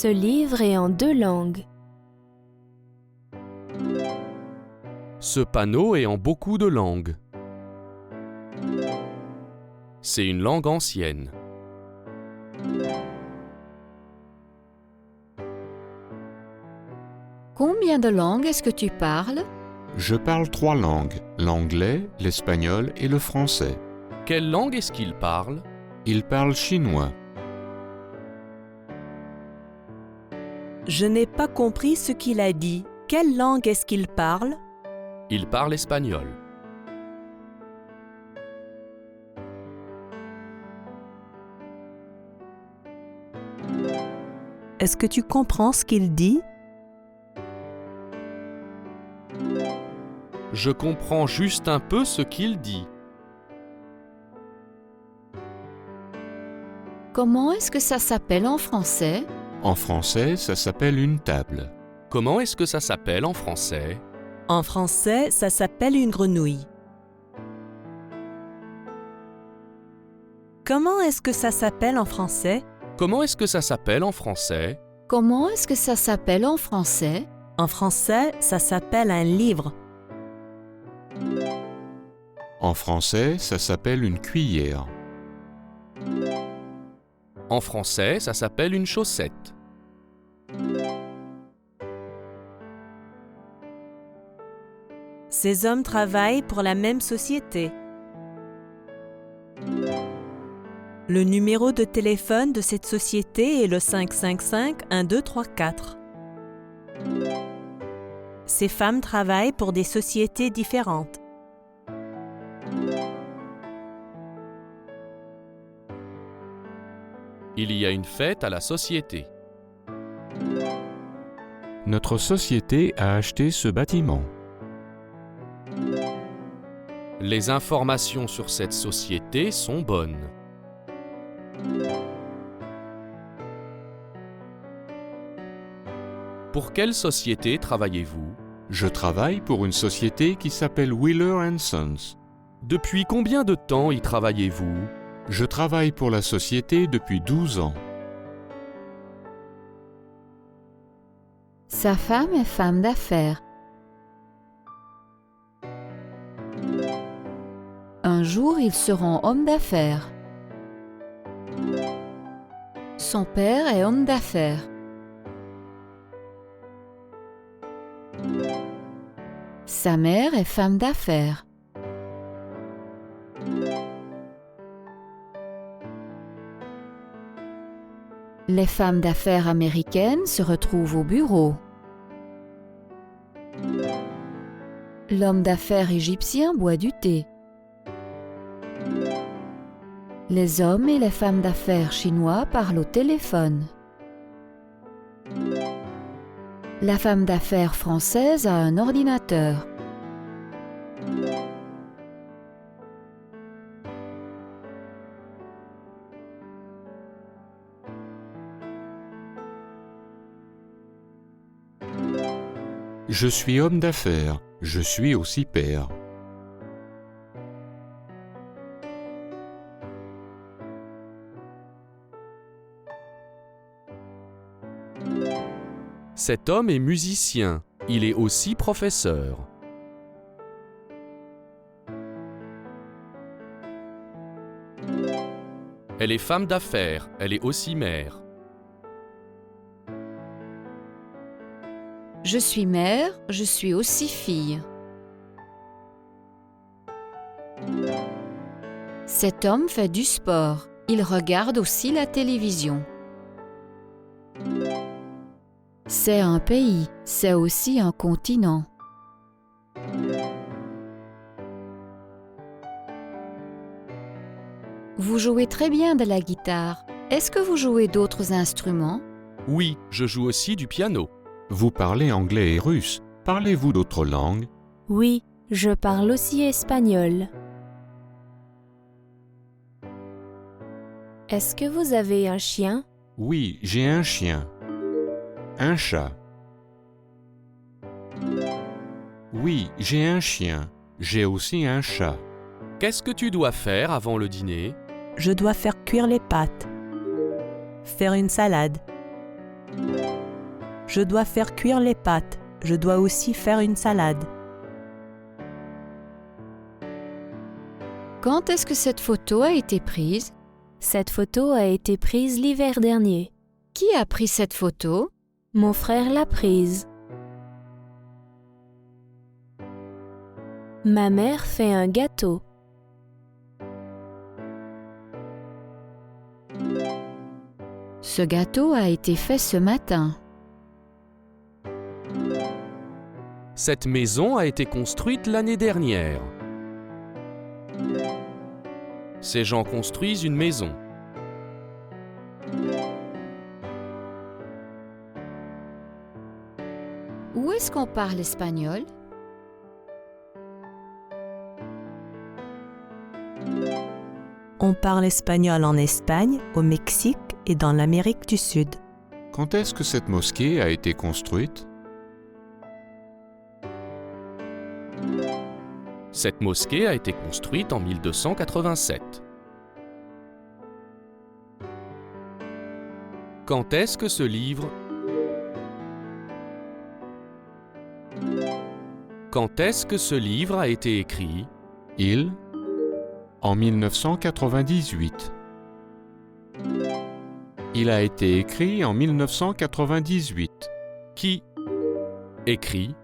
Ce livre est en 2 langues. Ce panneau est en beaucoup de langues. C'est une langue ancienne. Combien de langues est-ce que tu parles? Je parle 3 langues, l'anglais, l'espagnol et le français. Quelle langue est-ce qu'il parle? Il parle chinois. Je n'ai pas compris ce qu'il a dit. Quelle langue est-ce qu'il parle? Il parle espagnol. Est-ce que tu comprends ce qu'il dit? Je comprends juste un peu ce qu'il dit. Comment est-ce que ça s'appelle en français? En français, ça s'appelle une table. Comment est-ce que ça s'appelle en français? En français, ça s'appelle une grenouille. Comment est-ce que ça s'appelle en français? Comment est-ce que ça s'appelle en français? Comment est-ce que ça s'appelle en français? En français, ça s'appelle un livre. En français, ça s'appelle une cuillère. En français, ça s'appelle une chaussette. Ces hommes travaillent pour la même société. Le numéro de téléphone de cette société est le 555-1234. Ces femmes travaillent pour des sociétés différentes. Il y a une fête à la société. Notre société a acheté ce bâtiment. Les informations sur cette société sont bonnes. Pour quelle société travaillez-vous? Je travaille pour une société qui s'appelle Wheeler & Sons. Depuis combien de temps y travaillez-vous? Je travaille pour la société depuis 12 ans. Sa femme est femme d'affaires. Un jour, ils seront hommes d'affaires. Son père est homme d'affaires. Sa mère est femme d'affaires. Les femmes d'affaires américaines se retrouvent au bureau. L'homme d'affaires égyptien boit du thé. Les hommes et les femmes d'affaires chinois parlent au téléphone. La femme d'affaires française a un ordinateur. Je suis homme d'affaires. Je suis aussi père. Cet homme est musicien. Il est aussi professeur. Elle est femme d'affaires. Elle est aussi mère. Je suis mère, je suis aussi fille. Cet homme fait du sport. Il regarde aussi la télévision. C'est un pays, c'est aussi un continent. Vous jouez très bien de la guitare. Est-ce que vous jouez d'autres instruments? Oui, je joue aussi du piano. Vous parlez anglais et russe. Parlez-vous d'autres langues? Oui, je parle aussi espagnol. Est-ce que vous avez un chien? Oui, j'ai un chien. Un chat. Oui, j'ai un chien. J'ai aussi un chat. Qu'est-ce que tu dois faire avant le dîner? Je dois faire cuire les pâtes. Faire une salade. Je dois faire cuire les pâtes. Je dois aussi faire une salade. Quand est-ce que cette photo a été prise? Cette photo a été prise l'hiver dernier. Qui a pris cette photo? Mon frère l'a prise. Ma mère fait un gâteau. Ce gâteau a été fait ce matin. Cette maison a été construite l'année dernière. Ces gens construisent une maison. Où est-ce qu'on parle espagnol? On parle espagnol en Espagne, au Mexique et dans l'Amérique du Sud. Quand est-ce que cette mosquée a été construite? Cette mosquée a été construite en 1287. Quand est-ce que ce livre... Quand est-ce que ce livre a été écrit? Il, en 1998. Il a été écrit en 1998. Qui écrit?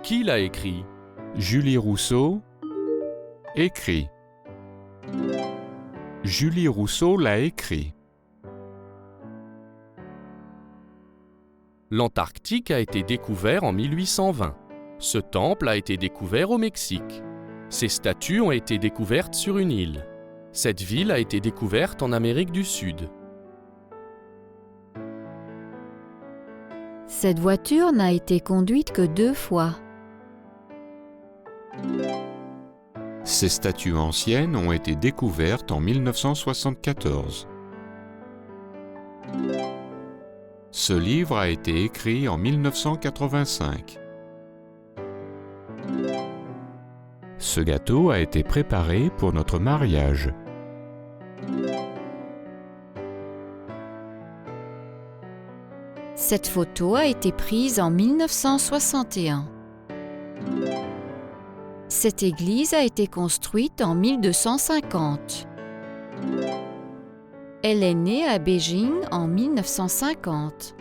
Qui l'a écrit? Julie Rousseau, écrit. Julie Rousseau l'a écrit. L'Antarctique a été découvert en 1820. Ce temple a été découvert au Mexique. Ces statues ont été découvertes sur une île. Cette ville a été découverte en Amérique du Sud. Cette voiture n'a été conduite que 2 fois. Ces statues anciennes ont été découvertes en 1974. Ce livre a été écrit en 1985. Ce gâteau a été préparé pour notre mariage. Cette photo a été prise en 1961. Cette église a été construite en 1250. Elle est née à Beijing en 1950.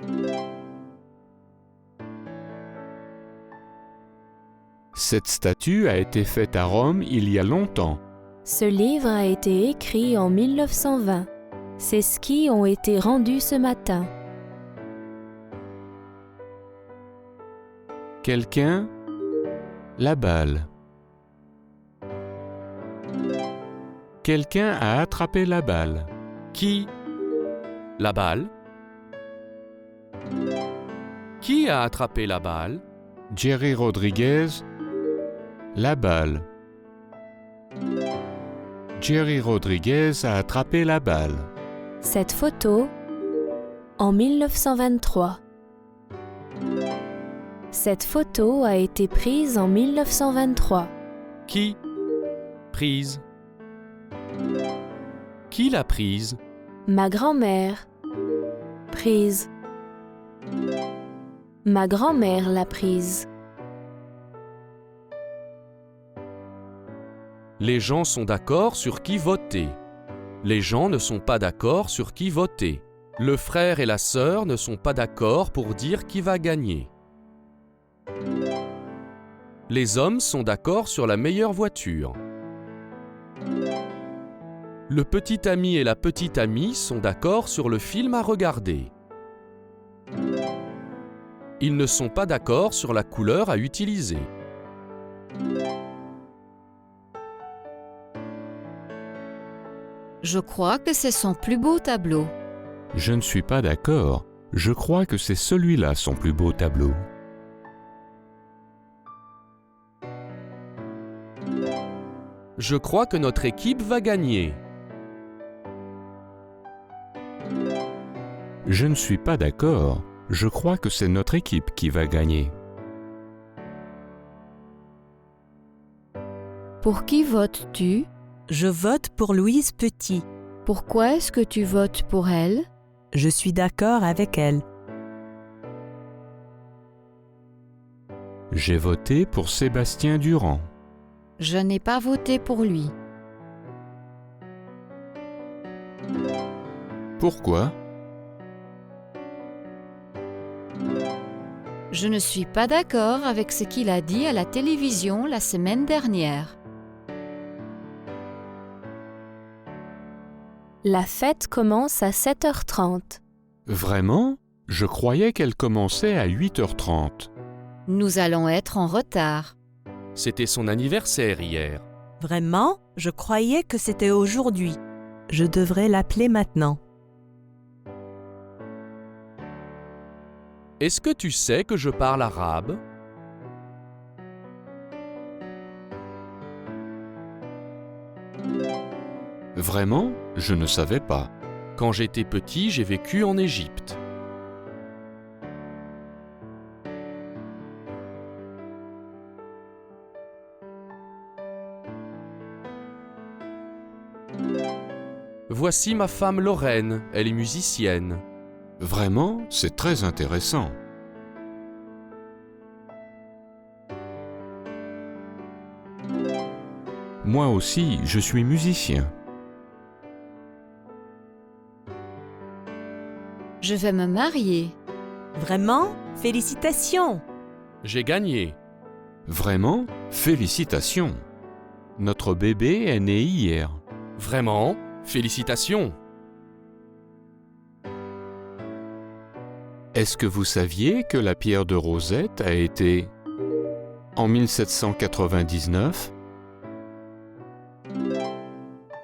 Cette statue a été faite à Rome il y a longtemps. Ce livre a été écrit en 1920. Ces skis ont été rendus ce matin. Quelqu'un? La balle. Quelqu'un a attrapé la balle. Qui? La balle? Qui a attrapé la balle? Jerry Rodriguez. La balle. Jerry Rodriguez a attrapé la balle. Cette photo, en 1923. Cette photo a été prise en 1923. Qui? Prise. Qui l'a prise? Ma grand-mère. Prise. Ma grand-mère l'a prise. Les gens sont d'accord sur qui voter. Les gens ne sont pas d'accord sur qui voter. Le frère et la sœur ne sont pas d'accord pour dire qui va gagner. Les hommes sont d'accord sur la meilleure voiture. Le petit ami et la petite amie sont d'accord sur le film à regarder. Ils ne sont pas d'accord sur la couleur à utiliser. Je crois que c'est son plus beau tableau. Je ne suis pas d'accord. Je crois que c'est celui-là son plus beau tableau. Je crois que notre équipe va gagner. Je ne suis pas d'accord. Je crois que c'est notre équipe qui va gagner. Pour qui votes-tu? Je vote pour Louise Petit. Pourquoi est-ce que tu votes pour elle? Je suis d'accord avec elle. J'ai voté pour Sébastien Durand. Je n'ai pas voté pour lui. Pourquoi? Je ne suis pas d'accord avec ce qu'il a dit à la télévision la semaine dernière. La fête commence à 7h30. Vraiment? Je croyais qu'elle commençait à 8h30. Nous allons être en retard. C'était son anniversaire hier. Vraiment? Je croyais que c'était aujourd'hui. Je devrais l'appeler maintenant. Est-ce que tu sais que je parle arabe? Vraiment? Je ne savais pas. Quand j'étais petit, j'ai vécu en Égypte. Voici ma femme Lorraine, elle est musicienne. Vraiment? C'est très intéressant. Moi aussi, je suis musicien. Je vais me marier. Vraiment? Félicitations! J'ai gagné. Vraiment? Félicitations! Notre bébé est né hier. Vraiment? Félicitations! Est-ce que vous saviez que la pierre de Rosette a été en 1799?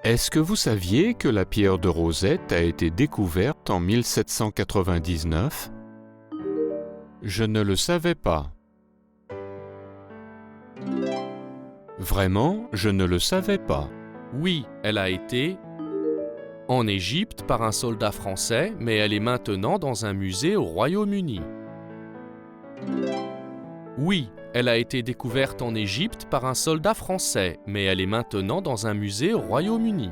Est-ce que vous saviez que la pierre de Rosette a été découverte en 1799? Je ne le savais pas. Vraiment, je ne le savais pas. Oui, elle a été en Égypte par un soldat français, mais elle est maintenant dans un musée au Royaume-Uni. Oui, elle a été découverte en Égypte par un soldat français, mais elle est maintenant dans un musée au Royaume-Uni.